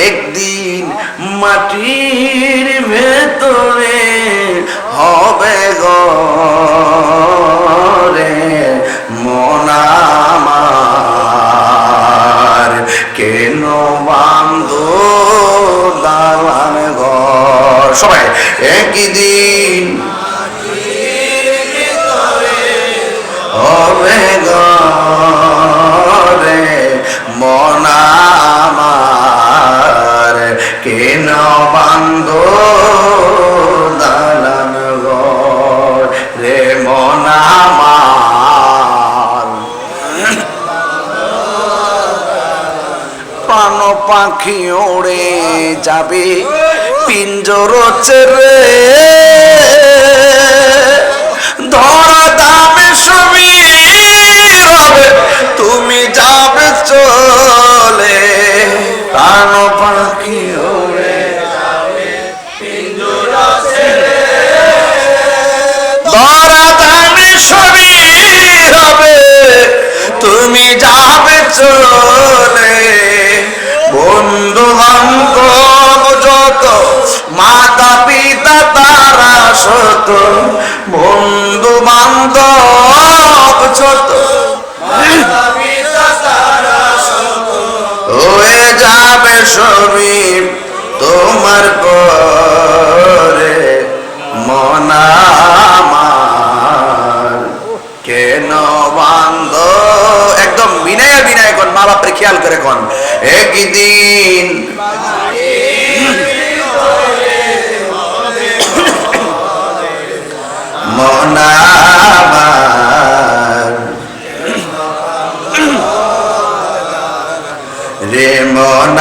একদিন মাটির ভেতরে হবে ঘরে মন আমার, কেন বান্ধ দালান ঘর। সবাই একদিন হবে ঘরে মন আমার, কেন বান্ধ দালান ঘর রে মন আমার। প্রাণ পাখি ওড়ে যাবে পিঞ্জর ছেড়ে, ধরা দামে সবই রবে তুমি যাবে চলে। প্রাণ পাখি ওড়ে যাবে পিঞ্জর ছেড়ে, ধরা দামে সবই রবে তুমি যাবে চলে। বন্ধু বান্ধব যত মাতা পিতা তারা শত, বন্ধু বান্ধব যত মাতা পিতা তারা শত, হয়ে যাবে সবই তোমার পরে মন আমার, কেন বান্ধ। একদম বিনয় বিনয় কোন, মা বাপরে খেয়াল করে কোন। একদিন মন আমার রে মন